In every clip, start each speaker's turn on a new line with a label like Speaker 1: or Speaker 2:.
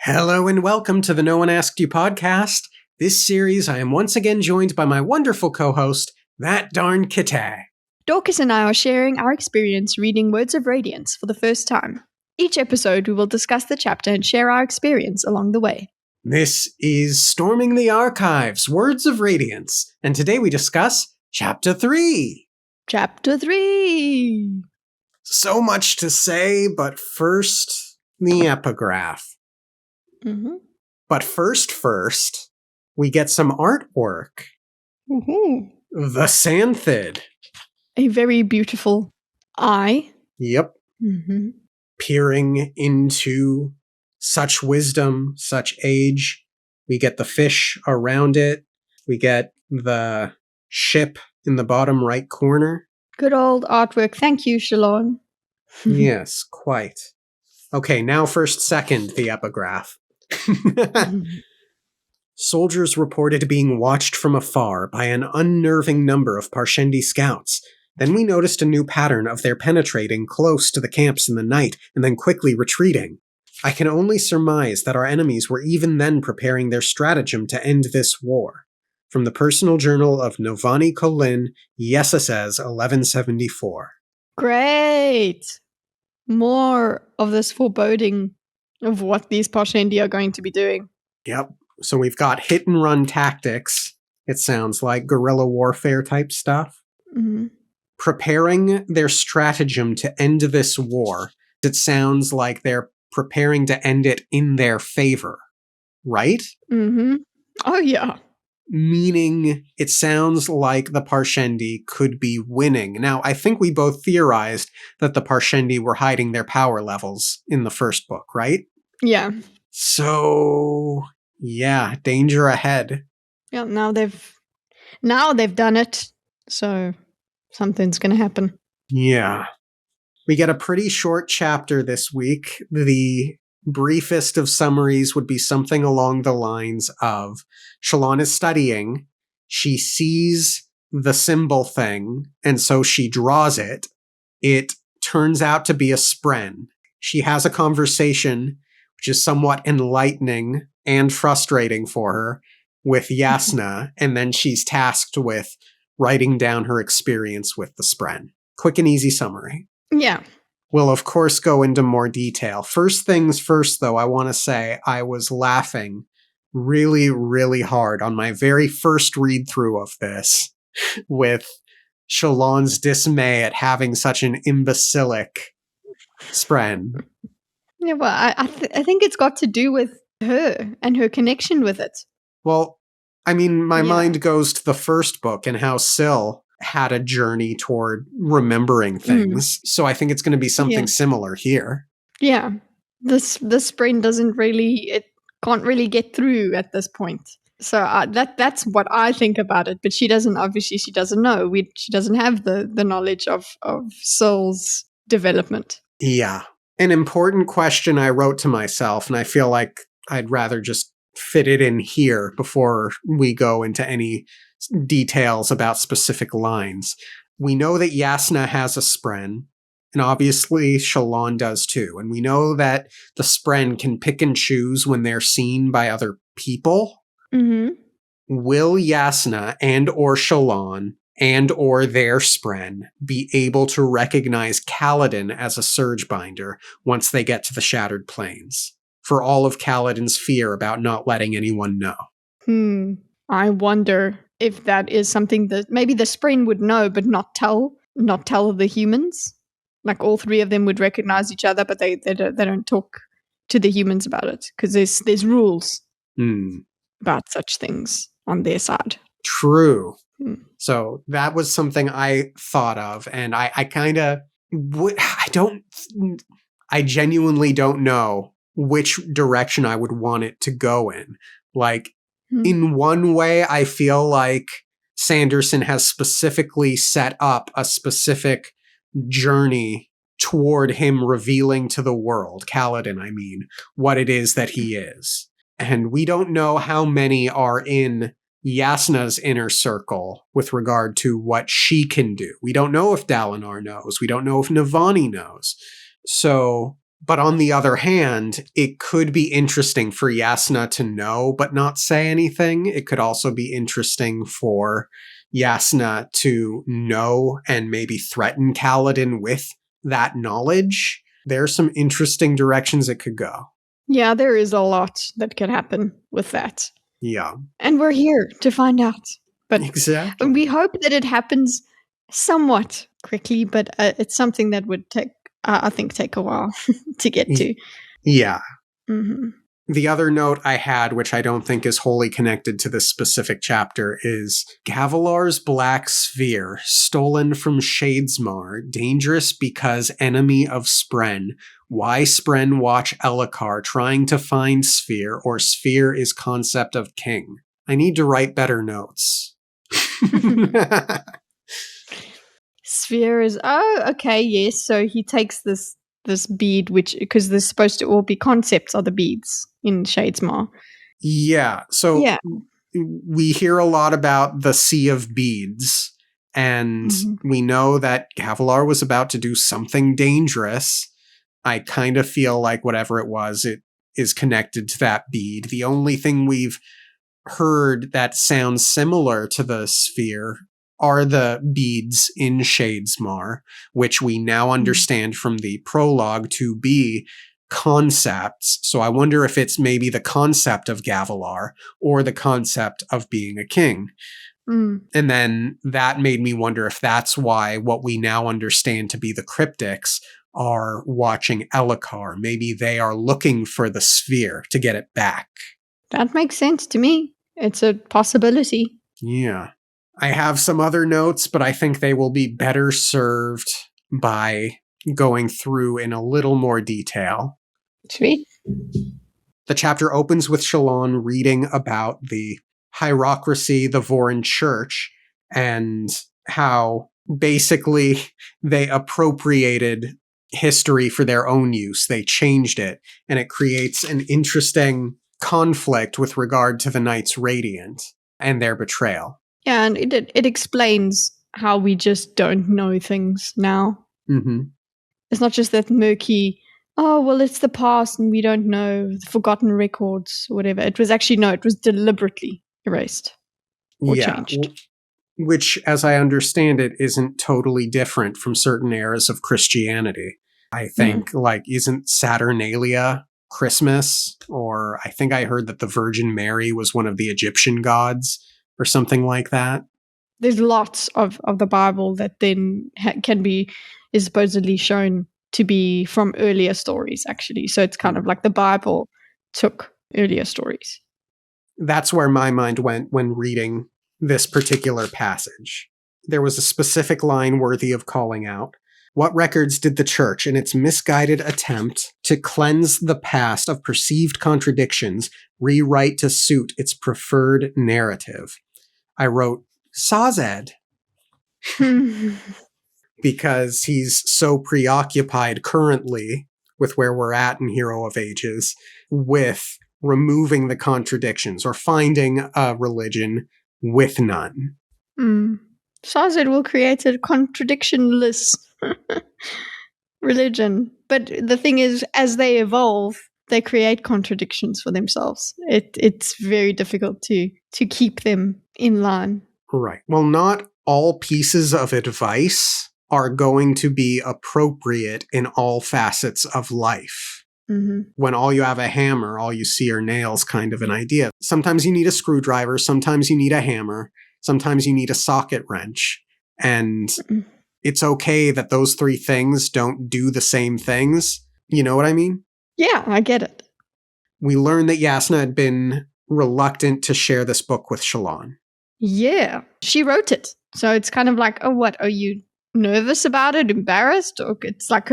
Speaker 1: Hello and welcome to the No One Asked You podcast. This series, I am once again joined by my wonderful co-host, that darn Kitty.
Speaker 2: Dorkus and I are sharing our experience reading Words of Radiance for the first time. Each episode, we will discuss the chapter and share our experience along the way.
Speaker 1: This is Storming the Archives, Words of Radiance, and today we discuss Chapter 3.
Speaker 2: Chapter 3!
Speaker 1: So much to say, but first, the epigraph.
Speaker 2: Mm-hmm.
Speaker 1: But first, we get some artwork.
Speaker 2: Mm-hmm.
Speaker 1: The Xanthid.
Speaker 2: A very beautiful eye.
Speaker 1: Yep.
Speaker 2: Mm-hmm.
Speaker 1: Peering into such wisdom, such age. We get the fish around it. We get the ship in the bottom right corner.
Speaker 2: Good old artwork. Thank you, Shalon.
Speaker 1: Yes, quite. Okay, now second, the epigraph. Soldiers reported being watched from afar by an unnerving number of Parshendi scouts. Then we noticed a new pattern of their penetrating close to the camps in the night and then quickly retreating. I can only surmise that our enemies were even then preparing their stratagem to end this war. From the personal journal of Novani Kolin, Yesases 1174.
Speaker 2: Great! More of this foreboding of what these Parshendi are going to be doing.
Speaker 1: Yep. So we've got hit and run tactics. It sounds like guerrilla warfare type stuff.
Speaker 2: Mm-hmm.
Speaker 1: Preparing their stratagem to end this war. It sounds like they're preparing to end it in their favor. Right?
Speaker 2: Mm-hmm. Oh, yeah.
Speaker 1: Meaning it sounds like the Parshendi could be winning. Now, I think we both theorized that the Parshendi were hiding their power levels in the first book, right?
Speaker 2: Yeah.
Speaker 1: So, yeah, danger ahead.
Speaker 2: Yeah, now they've done it. So something's going to happen.
Speaker 1: Yeah. We get a pretty short chapter this week. The briefest of summaries would be something along the lines of Shalon is studying, she sees the symbol thing, and so she draws it. It turns out to be a spren. She has a conversation, which is somewhat enlightening and frustrating for her, with Yasna, and then she's tasked with writing down her experience with the spren. Quick and easy summary.
Speaker 2: Yeah.
Speaker 1: We'll, of course, go into more detail. First things first, though, I want to say I was laughing really, really hard on my very first read-through of this with Shalon's dismay at having such an imbecilic spren.
Speaker 2: Yeah, well, I think it's got to do with her and her connection with it.
Speaker 1: Well, I mean, my mind goes to the first book and how Syl had a journey toward remembering things. So I think it's going to be something similar here. Yeah.
Speaker 2: This spren it can't really get through at this point. So that's what I think about it. But she doesn't know. She doesn't have the knowledge of Syl's development.
Speaker 1: Yeah. An important question I wrote to myself, and I feel like I'd rather just fit it in here before we go into any details about specific lines. We know that Yasna has a spren, and obviously Shalon does too. And we know that the spren can pick and choose when they're seen by other people.
Speaker 2: Mm-hmm.
Speaker 1: Will Yasna and or Shalon and or their spren be able to recognize Kaladin as a surge binder once they get to the Shattered Plains, for all of Kaladin's fear about not letting anyone know?
Speaker 2: I wonder if that is something that maybe the spren would know, but not tell the humans. Like all three of them would recognize each other, but they don't talk to the humans about it because there's rules about such things on their side.
Speaker 1: True. So that was something I thought of, and I genuinely don't know which direction I would want it to go in. Like, in one way, I feel like Sanderson has specifically set up a specific journey toward him revealing to the world, Kaladin, I mean, what it is that he is. And we don't know how many are in Yasna's inner circle with regard to what she can do. We don't know if Dalinar knows. We don't know if Navani knows. So But on the other hand, it could be interesting for Yasna to know but not say anything. It could also be interesting for Yasna to know and maybe threaten Kaladin with that knowledge. There are some interesting directions it could go.
Speaker 2: Yeah, there is a lot that could happen with that.
Speaker 1: Yeah.
Speaker 2: And we're here to find out. But
Speaker 1: Exactly.
Speaker 2: we hope that it happens somewhat quickly, but it's something that would take, I think, take a while to get to.
Speaker 1: Yeah.
Speaker 2: Mm-hmm.
Speaker 1: The other note I had, which I don't think is wholly connected to this specific chapter, is Gavilar's Black Sphere, stolen from Shadesmar, dangerous because enemy of Spren. Why Spren watch Elhokar trying to find Sphere, or Sphere is concept of king. I need to write better notes.
Speaker 2: Sphere is, okay, yes. So he takes this bead, which, because there's supposed to all be concepts of the beads in Shadesmar.
Speaker 1: Yeah. So we hear a lot about the Sea of Beads, and we know that Gavilar was about to do something dangerous. I kind of feel like whatever it was, it is connected to that bead. The only thing we've heard that sounds similar to the sphere are the beads in Shadesmar, which we now understand from the prologue to be concepts. So I wonder if it's maybe the concept of Gavilar or the concept of being a king. And then that made me wonder if that's why what we now understand to be the cryptics are watching Elhokar. Maybe they are looking for the sphere to get it back.
Speaker 2: That makes sense to me. It's a possibility.
Speaker 1: Yeah. I have some other notes, but I think they will be better served by going through in a little more detail.
Speaker 2: Sweet.
Speaker 1: The chapter opens with Shallan reading about the hierocracy, the Vorin Church, and how basically they appropriated history for their own use. They changed it, and it creates an interesting conflict with regard to the Knights Radiant and their betrayal.
Speaker 2: Yeah, and it explains how we just don't know things now.
Speaker 1: Mm-hmm.
Speaker 2: It's not just that murky, oh, well, it's the past and we don't know, the forgotten records or whatever. It was actually, no, it was deliberately erased or changed.
Speaker 1: Which, as I understand it, isn't totally different from certain eras of Christianity. I think, isn't Saturnalia Christmas? Or I think I heard that the Virgin Mary was one of the Egyptian gods or something like that.
Speaker 2: There's lots of the Bible that then is supposedly shown to be from earlier stories, actually. So it's kind of like the Bible took earlier stories.
Speaker 1: That's where my mind went when reading this particular passage. There was a specific line worthy of calling out. What records did the Church, in its misguided attempt to cleanse the past of perceived contradictions, rewrite to suit its preferred narrative? I wrote, Sazed. Because he's so preoccupied currently with where we're at in Hero of Ages with removing the contradictions or finding a religion with none.
Speaker 2: Sazed will create a contradictionless religion. But the thing is, as they evolve, they create contradictions for themselves. It's very difficult to keep them in line.
Speaker 1: Right. Well, not all pieces of advice are going to be appropriate in all facets of life. When all you have a hammer, all you see are nails kind of an idea. Sometimes you need a screwdriver, sometimes you need a hammer, sometimes you need a socket wrench. And it's okay that those three things don't do the same things. You know what I mean?
Speaker 2: Yeah, I get it.
Speaker 1: We learned that Yasna had been reluctant to share this book with Shallan.
Speaker 2: Yeah, she wrote it. So it's kind of like, oh, what, are you nervous about it, embarrassed? Or it's like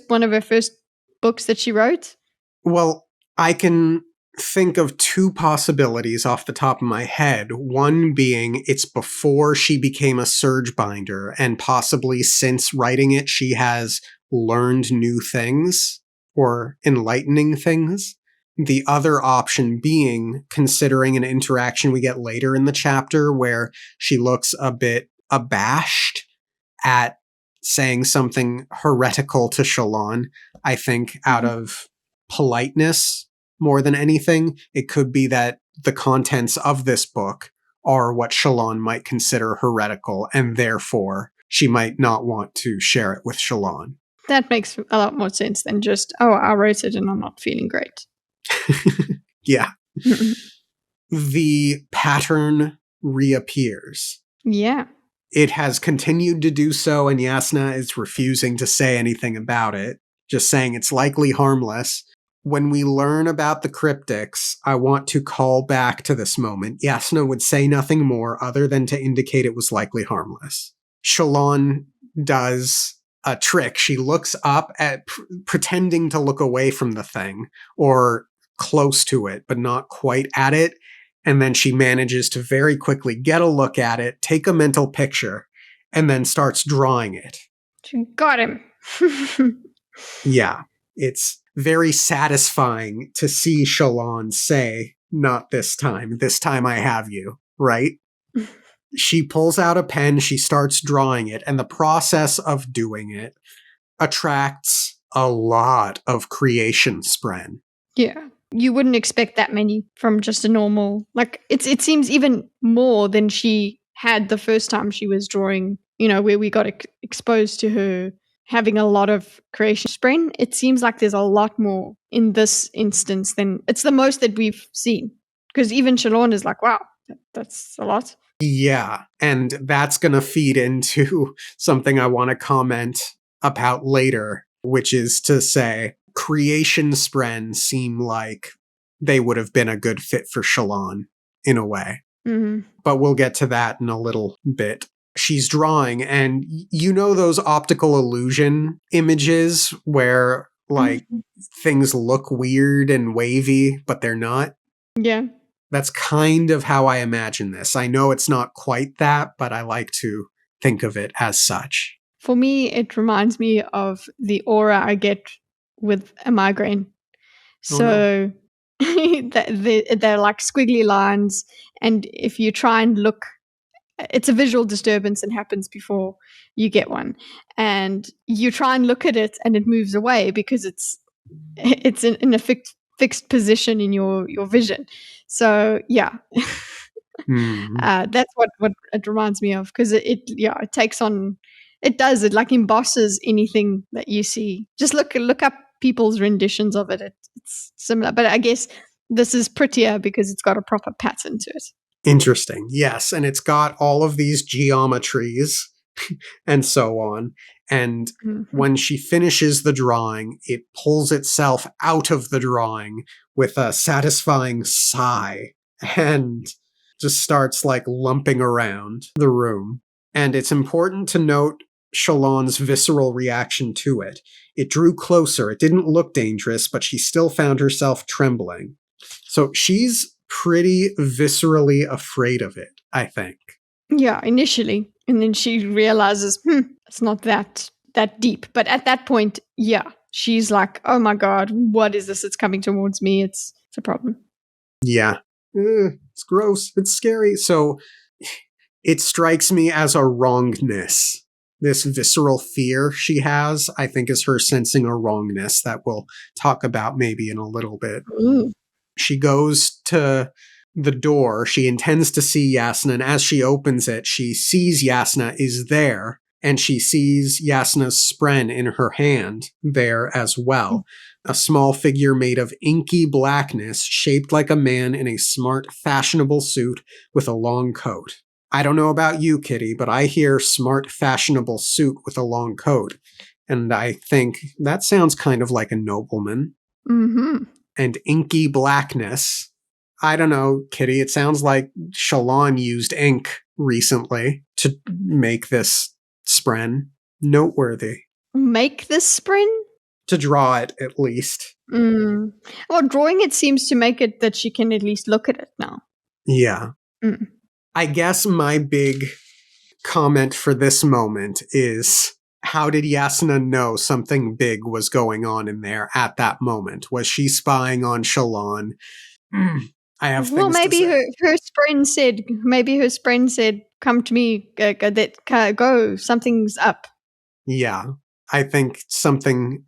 Speaker 2: one of her first books that she wrote?
Speaker 1: Well, I can think of two possibilities off the top of my head. One being it's before she became a surge binder, and possibly since writing it, she has learned new things or enlightening things. The other option being, considering an interaction we get later in the chapter where she looks a bit abashed at saying something heretical to Shalon, I think, out of politeness more than anything. It could be that the contents of this book are what Shalon might consider heretical, and therefore she might not want to share it with Shalon.
Speaker 2: That makes a lot more sense than just, oh, I wrote it and I'm not feeling great.
Speaker 1: Yeah. The pattern reappears.
Speaker 2: Yeah.
Speaker 1: It has continued to do so, and Yasna is refusing to say anything about it, just saying it's likely harmless. When we learn about the cryptics, I want to call back to this moment. Yasna would say nothing more other than to indicate it was likely harmless. Shalon does a trick. She looks up at pretending to look away from the thing or close to it, but not quite at it. And then she manages to very quickly get a look at it, take a mental picture, and then starts drawing it.
Speaker 2: She got him.
Speaker 1: Yeah, it's very satisfying to see Shalon say, not this time I have you, right? She pulls out a pen, she starts drawing it, and the process of doing it attracts a lot of creation spren.
Speaker 2: Yeah. You wouldn't expect that many from just a normal, like, it seems even more than she had the first time she was drawing, where we got exposed to her having a lot of creation spren. It seems like there's a lot more in this instance than it's the most that we've seen. Because even Shalon is like, wow, that's a lot.
Speaker 1: Yeah, and that's going to feed into something I want to comment about later, which is to say, creation spren seem like they would have been a good fit for Shalon in a way.
Speaker 2: Mm-hmm.
Speaker 1: But we'll get to that in a little bit. She's drawing, and those optical illusion images where like things look weird and wavy, but they're not?
Speaker 2: Yeah.
Speaker 1: That's kind of how I imagine this. I know it's not quite that, but I like to think of it as such.
Speaker 2: For me, it reminds me of the aura I get with a migraine. So they're like squiggly lines, and if you try and look, it's a visual disturbance and happens before you get one, and you try and look at it and it moves away because it's in a fixed position in your vision. So yeah. That's what it reminds me of, because it takes on, it like embosses anything that you see. Just look up people's renditions of it. It's similar, but I guess this is prettier because it's got a proper pattern to it.
Speaker 1: Interesting. Yes, and it's got all of these geometries and so on. And when she finishes the drawing, it pulls itself out of the drawing with a satisfying sigh and just starts like lumping around the room. And it's important to note Shalon's visceral reaction to it. It drew closer. It didn't look dangerous, but she still found herself trembling. So she's pretty viscerally afraid of it, I think.
Speaker 2: Yeah, initially. And then she realizes, it's not that deep. But at that point, yeah, she's like, oh my God, what is this? It's coming towards me. It's a problem.
Speaker 1: Yeah. It's gross. It's scary. So it strikes me as a wrongness. This visceral fear she has, I think, is her sensing a wrongness that we'll talk about maybe in a little bit.
Speaker 2: Ooh.
Speaker 1: She goes to the door. She intends to see Yasna, and as she opens it, she sees Yasna is there, and she sees Yasna's spren in her hand there as well. A small figure made of inky blackness, shaped like a man in a smart, fashionable suit with a long coat. I don't know about you, Kitty, but I hear smart, fashionable suit with a long coat, and I think that sounds kind of like a nobleman.
Speaker 2: Mm-hmm.
Speaker 1: And inky blackness. I don't know, Kitty, it sounds like Shalon used ink recently to make this spren. Noteworthy.
Speaker 2: Make this spren?
Speaker 1: To draw it, at least.
Speaker 2: Well, drawing it seems to make it that she can at least look at it now.
Speaker 1: Yeah. I guess my big comment for this moment is, how did Yasna know something big was going on in there at that moment? Was she spying on Shalon? I have things
Speaker 2: maybe
Speaker 1: to say.
Speaker 2: her spren said, come to me, go, something's up.
Speaker 1: Yeah. I think something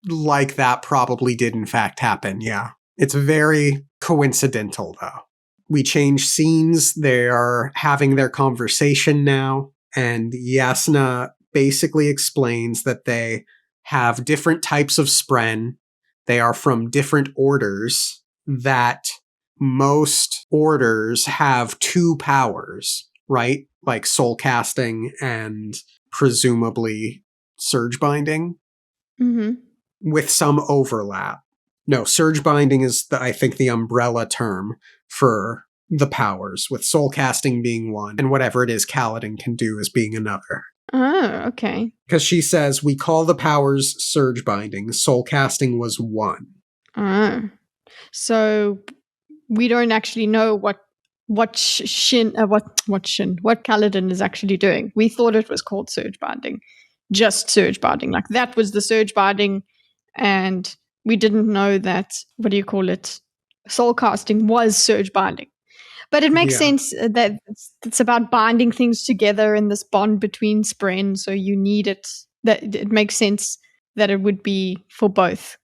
Speaker 1: like that probably did in fact happen. Yeah. It's very coincidental though. We change scenes. They are having their conversation now. And Yasna basically explains that they have different types of spren. They are from different orders, that most orders have two powers, right? Like soul casting and presumably surge binding,
Speaker 2: Mm-hmm.
Speaker 1: with some overlap. No, surge binding is, I think, the umbrella term for the powers, with soul casting being one, and whatever it is Kaladin can do as being another.
Speaker 2: Oh, okay.
Speaker 1: Because she says, we call the powers surge binding, soul casting was one.
Speaker 2: Oh. So we don't actually know what Kaladin is actually doing. We thought it was called surge binding, just surge binding. Like that was the surge binding, and we didn't know that. What do you call it? Soul casting was surge binding. But it makes sense that it's about binding things together in this bond between spren. So you need it. That it makes sense that it would be for both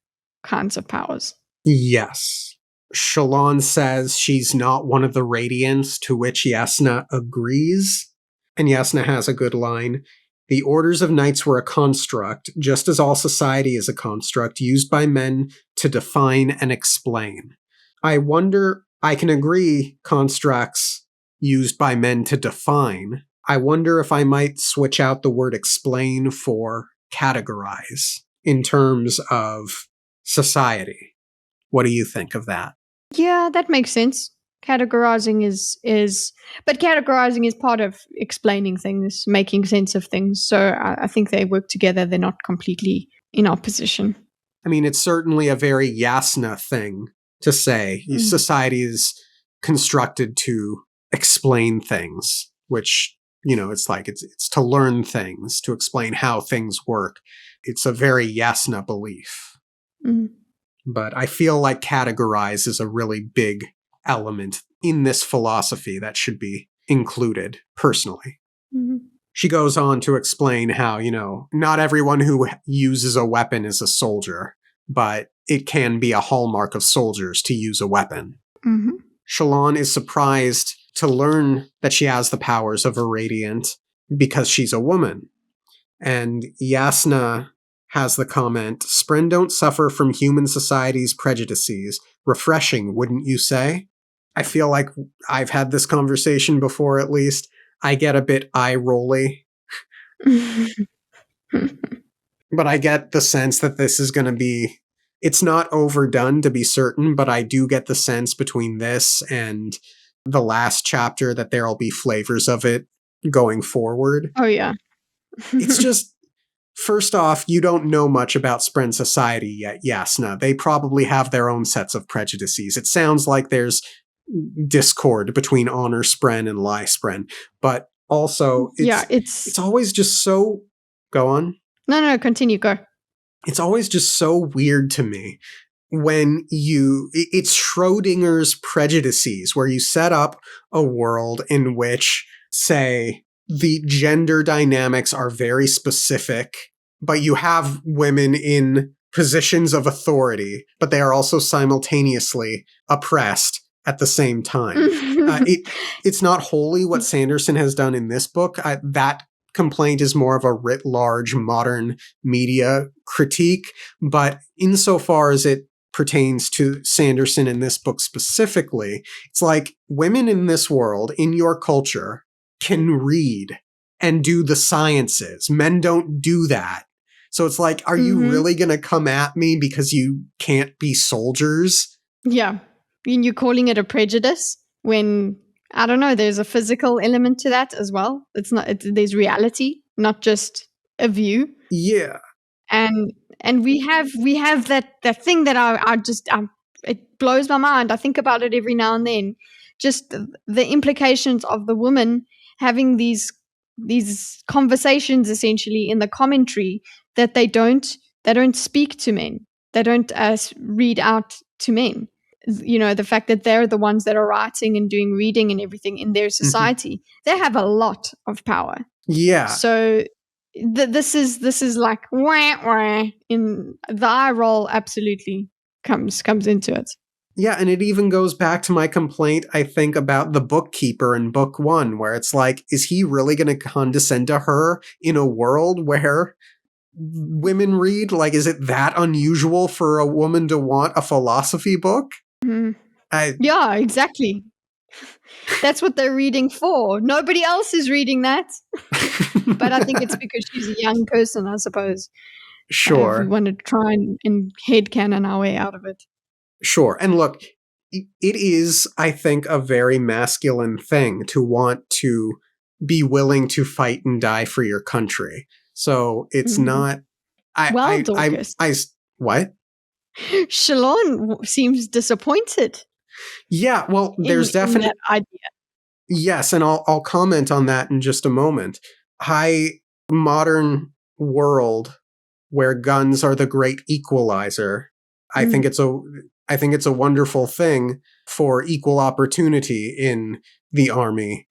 Speaker 2: kinds of powers.
Speaker 1: Yes. Shallan says she's not one of the Radiants, to which Yasna agrees. And Yasna has a good line. The orders of knights were a construct, just as all society is a construct, used by men to define and explain. I wonder, I can agree, constructs used by men to define. I wonder if I might switch out the word explain for categorize in terms of society. What do you think of that?
Speaker 2: Yeah, that makes sense. Categorizing but categorizing is part of explaining things, making sense of things. So I think they work together. They're not completely in opposition.
Speaker 1: I mean, it's certainly a very Yasna thing to say. Society is constructed to explain things, which, it's like it's to learn things, to explain how things work. It's a very Yasna belief.
Speaker 2: Mm.
Speaker 1: But I feel like categorize is a really big element in this philosophy that should be included, personally.
Speaker 2: Mm-hmm.
Speaker 1: She goes on to explain how, not everyone who uses a weapon is a soldier, but it can be a hallmark of soldiers to use a weapon.
Speaker 2: Mm-hmm.
Speaker 1: Shallan is surprised to learn that she has the powers of a Radiant because she's a woman. And Yasna has the comment, Spren don't suffer from human society's prejudices. Refreshing, wouldn't you say? I feel like I've had this conversation before, at least. I get a bit eye-rolly. But I get the sense that this is going to be... It's not overdone, to be certain, but I do get the sense between this and the last chapter that there'll be flavors of it going forward.
Speaker 2: Oh, yeah.
Speaker 1: It's just... First off, you don't know much about Spren society yet, Yasna. They probably have their own sets of prejudices. It sounds like there's discord between Honor Spren and Lie Spren. But also, it's always just so... Go on.
Speaker 2: No, continue, go.
Speaker 1: It's always just so weird to me when it's Schrodinger's prejudices, where you set up a world in which, say, the gender dynamics are very specific, but you have women in positions of authority, but they are also simultaneously oppressed at the same time. It's not wholly what Sanderson has done in this book. That complaint is more of a writ large modern media critique, but insofar as it pertains to Sanderson in this book specifically, it's like women in this world, in your culture, can read and do the sciences. Men don't do that. So it's like, are you really going to come at me because you can't be soldiers?
Speaker 2: Yeah. And you're calling it a prejudice when, I don't know, there's a physical element to that as well. There's reality, not just a view.
Speaker 1: Yeah.
Speaker 2: And we have that thing that it blows my mind. I think about it every now and then. Just the implications of the woman having these conversations essentially in the commentary that they don't speak to men. They don't read out to men. The fact that they're the ones that are writing and doing reading and everything in their society, they have a lot of power.
Speaker 1: Yeah.
Speaker 2: So This is like wah wah. In the eye roll, absolutely comes into it.
Speaker 1: Yeah, and it even goes back to my complaint, I think, about the bookkeeper in book 1, where it's like, is he really going to condescend to her in a world where women read? Like, is it that unusual for a woman to want a philosophy book?
Speaker 2: Mm. Yeah, exactly. That's what they're reading for. Nobody else is reading that. But I think it's because she's a young person, I suppose.
Speaker 1: Sure.
Speaker 2: We want to try and headcanon our way out of it.
Speaker 1: Sure. And look, it is, I think, a very masculine thing to want to be willing to fight and die for your country. So it's not.
Speaker 2: Dorkus.
Speaker 1: What?
Speaker 2: Shalon seems disappointed.
Speaker 1: Yeah, well, there's definitely
Speaker 2: that idea.
Speaker 1: Yes, and I'll comment on that in just a moment. High modern world where guns are the great equalizer. I think it's a wonderful thing for equal opportunity in the army,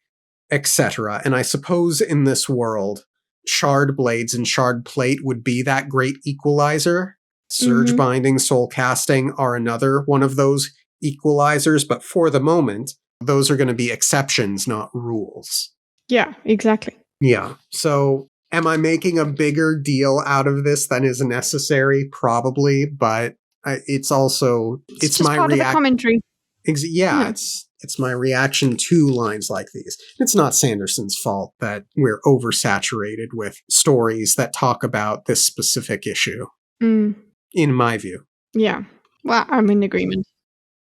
Speaker 1: etc. And I suppose in this world, shard blades and shard plate would be that great equalizer. Surge binding, soul casting are another one of those equalizers, but for the moment, those are going to be exceptions, not rules.
Speaker 2: Yeah, exactly.
Speaker 1: Yeah. So am I making a bigger deal out of this than is necessary? Probably, but it's also it's
Speaker 2: just
Speaker 1: my
Speaker 2: part of the commentary.
Speaker 1: It's my reaction to lines like these. It's not Sanderson's fault that we're oversaturated with stories that talk about this specific issue. In my view.
Speaker 2: Yeah. Well, I'm in agreement.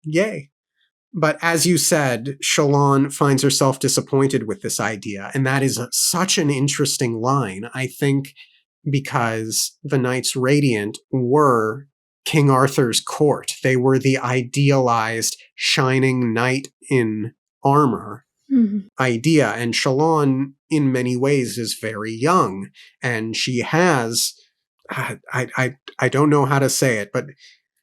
Speaker 1: Yay. But as you said, Shalon finds herself disappointed with this idea, and that is such an interesting line, I think, because the Knights Radiant were King Arthur's court. They were the idealized, shining knight in armor idea, and Shalon, in many ways, is very young, and she has... I don't know how to say it, but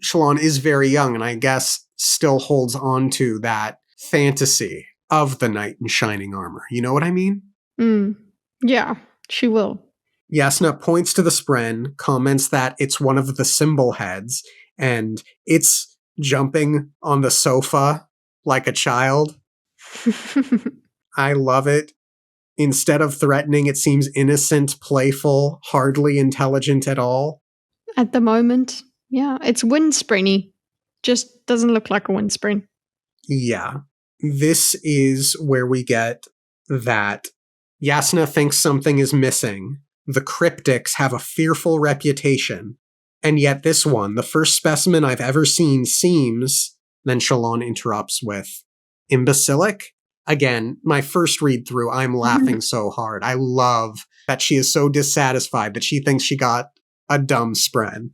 Speaker 1: Shalon is very young, and I guess still holds on to that fantasy of the knight in shining armor. You know what I mean?
Speaker 2: Yeah, she will.
Speaker 1: Yasna points to the spren, comments that it's one of the symbol heads, and it's jumping on the sofa like a child. I love it. Instead of threatening, it seems innocent, playful, hardly intelligent at all.
Speaker 2: At the moment, yeah. It's windsprinny. Just doesn't look like a windsprin.
Speaker 1: Yeah. This is where we get that Yasna thinks something is missing. The cryptics have a fearful reputation. And yet this one, the first specimen I've ever seen, seems... Then Shalon interrupts with, imbecilic? Again, my first read through, I'm laughing so hard. I love that she is so dissatisfied that she thinks she got a dumb spren.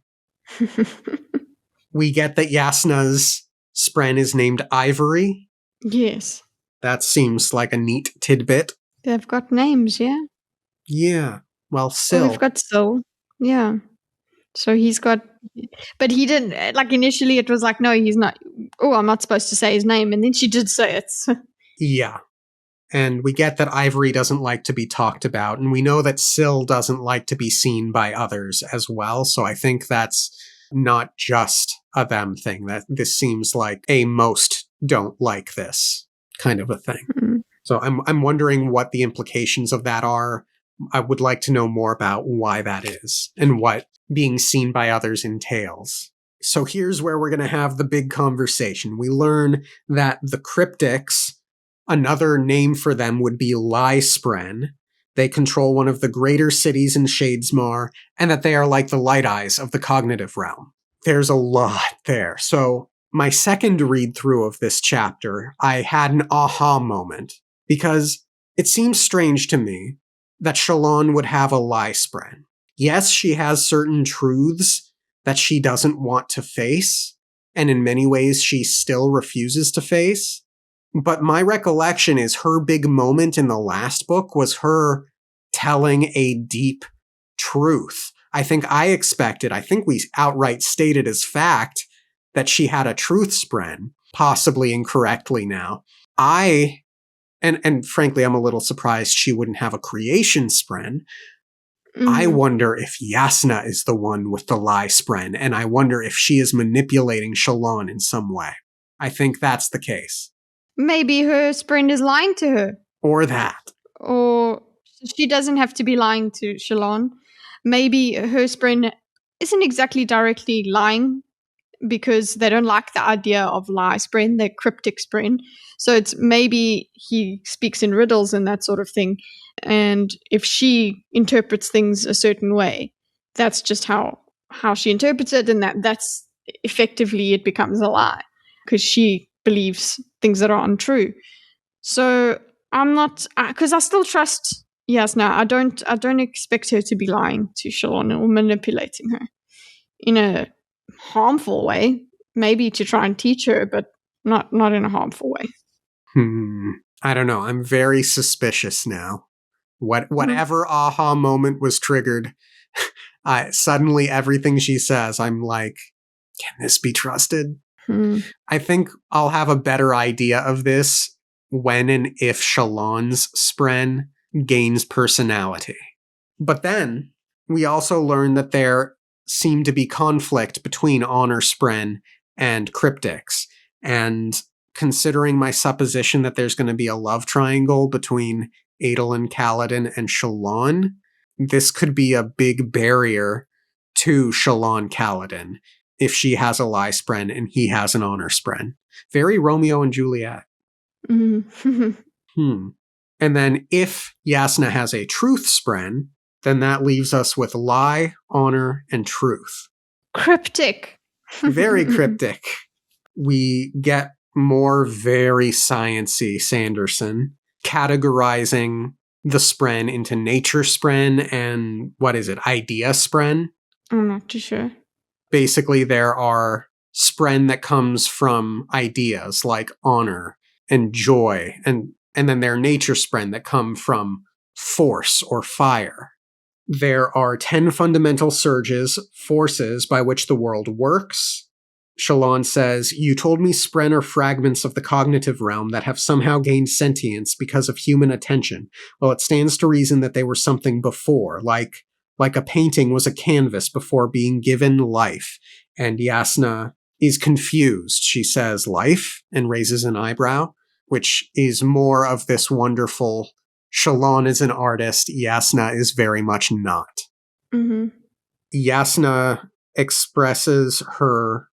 Speaker 1: We get that Yasna's spren is named Ivory.
Speaker 2: Yes.
Speaker 1: That seems like a neat tidbit.
Speaker 2: They've got names, yeah?
Speaker 1: Yeah. Well, Syl.
Speaker 2: We've got Syl. Yeah. So he's got... But he didn't... Like, initially it was like, no, he's not... Oh, I'm not supposed to say his name. And then she did say it.
Speaker 1: Yeah. And we get that Ivory doesn't like to be talked about. And we know that Syl doesn't like to be seen by others as well. So I think that's not just a them thing. That this seems like a most don't like this kind of a thing. So I'm wondering what the implications of that are. I would like to know more about why that is and what being seen by others entails. So here's where we're going to have the big conversation. We learn that the cryptics, another name for them would be Lyspren. They control one of the greater cities in Shadesmar, and that they are like the light eyes of the cognitive realm. There's a lot there. So my second read through of this chapter, I had an aha moment, because it seems strange to me that Shalon would have a Lyspren. Yes, she has certain truths that she doesn't want to face, and in many ways she still refuses to face. But my recollection is her big moment in the last book was her telling a deep truth. I think we outright stated as fact that she had a truth spren, possibly incorrectly now. And frankly, I'm a little surprised she wouldn't have a creation spren. I
Speaker 2: Mhm.
Speaker 1: wonder if Yasna is the one with the lie spren, and I wonder if she is manipulating Shalon in some way. I think that's the case.
Speaker 2: Maybe her spren is lying to her.
Speaker 1: Or that.
Speaker 2: Or she doesn't have to be lying to Shalon. Maybe her spren isn't exactly directly lying because they don't like the idea of lie spren. They're cryptic spren. So it's maybe he speaks in riddles and that sort of thing. And if she interprets things a certain way, that's just how she interprets it, and that's effectively it becomes a lie because she believes things that are untrue. So I'm not, because I still trust. Yes, no, I don't. I don't expect her to be lying to Shalon or manipulating her in a harmful way. Maybe to try and teach her, but not in a harmful way.
Speaker 1: I don't know. I'm very suspicious now. Whatever aha moment was triggered, suddenly everything she says, I'm like, can this be trusted? I think I'll have a better idea of this when and if Shalon's spren gains personality. But then we also learn that there seemed to be conflict between honor spren and cryptics. And considering my supposition that there's going to be a love triangle between Adel Kaladin and Shalon, this could be a big barrier to Shalon Kaladin if she has a lie spren and he has an honor spren. Very Romeo and Juliet. And then if Yasna has a truth spren, then that leaves us with lie, honor, and truth.
Speaker 2: Cryptic.
Speaker 1: Very cryptic. We get more very science-y Sanderson categorizing the spren into nature spren and what is it, idea spren?
Speaker 2: I'm not too sure.
Speaker 1: Basically, there are spren that comes from ideas like honor and joy, and then there are nature spren that come from force or fire. There are 10 fundamental surges, forces by which the world works. Shalon says, you told me spren are fragments of the cognitive realm that have somehow gained sentience because of human attention. Well, it stands to reason that they were something before, like a painting was a canvas before being given life. And Yasna is confused. She says, life, and raises an eyebrow, which is more of this wonderful Shalon is an artist, Yasna is very much not. Yasna expresses her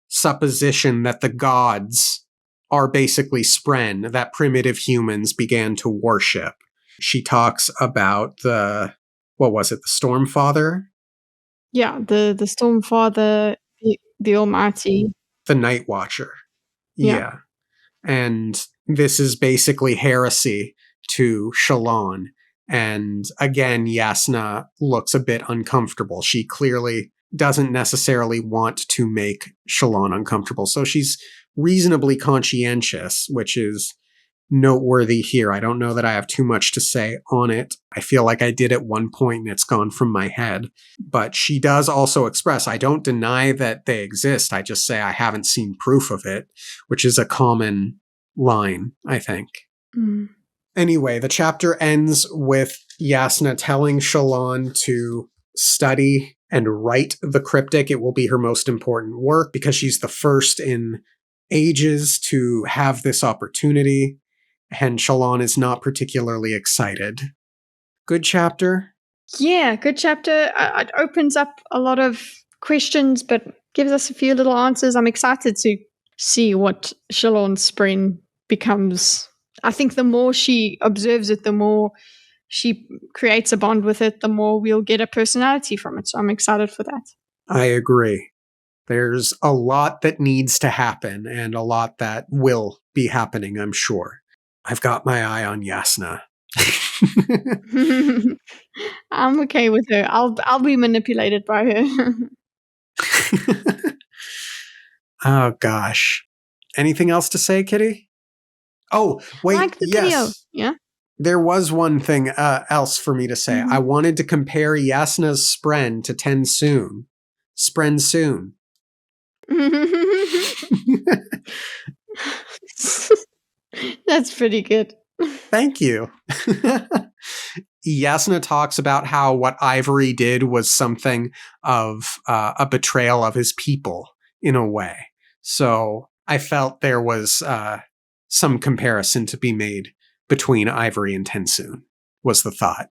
Speaker 1: supposition that the gods are basically spren that primitive humans began to worship. She talks about the Stormfather?
Speaker 2: Yeah, the Stormfather, the Almighty.
Speaker 1: The Night Watcher.
Speaker 2: Yeah.
Speaker 1: And this is basically heresy to Shalon. And again, Yasna looks a bit uncomfortable. She clearly doesn't necessarily want to make Shalon uncomfortable. So she's reasonably conscientious, which is noteworthy here. I don't know that I have too much to say on it. I feel like I did at one point and it's gone from my head. But she does also express, I don't deny that they exist. I just say I haven't seen proof of it, which is a common line, I think. Anyway, the chapter ends with Yasna telling Shalon to study and write the cryptic. It will be her most important work because she's the first in ages to have this opportunity. And Shalon is not particularly excited. Good chapter?
Speaker 2: Yeah, good chapter. It opens up a lot of questions, but gives us a few little answers. I'm excited to see what Shalon's spren becomes. I think the more she observes it, the more she creates a bond with it, the more we'll get a personality from it. So I'm excited for that.
Speaker 1: I agree. There's a lot that needs to happen and a lot that will be happening, I'm sure. I've got my eye on Yasna.
Speaker 2: I'm okay with her. I'll be manipulated by her.
Speaker 1: Oh gosh. Anything else to say, Kitty? Oh, wait,
Speaker 2: like the
Speaker 1: yes.
Speaker 2: video. Yeah.
Speaker 1: There was one thing else for me to say. I wanted to compare Yasna's spren to Ten Soon. Spren Soon.
Speaker 2: That's pretty good.
Speaker 1: Thank you. Yasna talks about how what Ivory did was something of a betrayal of his people in a way. So I felt there was some comparison to be made between Ivory and Tensoon, was the thought.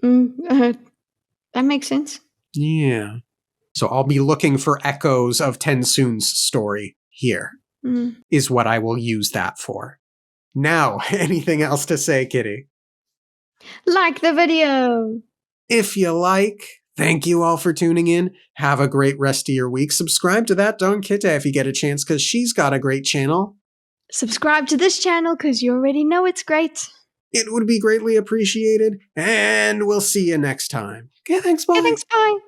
Speaker 2: That makes sense.
Speaker 1: Yeah. So I'll be looking for echoes of Tensoon's story here, is what I will use that for. Now, anything else to say, Kitty?
Speaker 2: Like the video!
Speaker 1: If you like, thank you all for tuning in. Have a great rest of your week. Subscribe to that Don Kita if you get a chance, because she's got a great channel.
Speaker 2: Subscribe to this channel, because you already know it's great.
Speaker 1: It would be greatly appreciated, and we'll see you next time. Okay, thanks, bye.
Speaker 2: Okay, thanks, bye.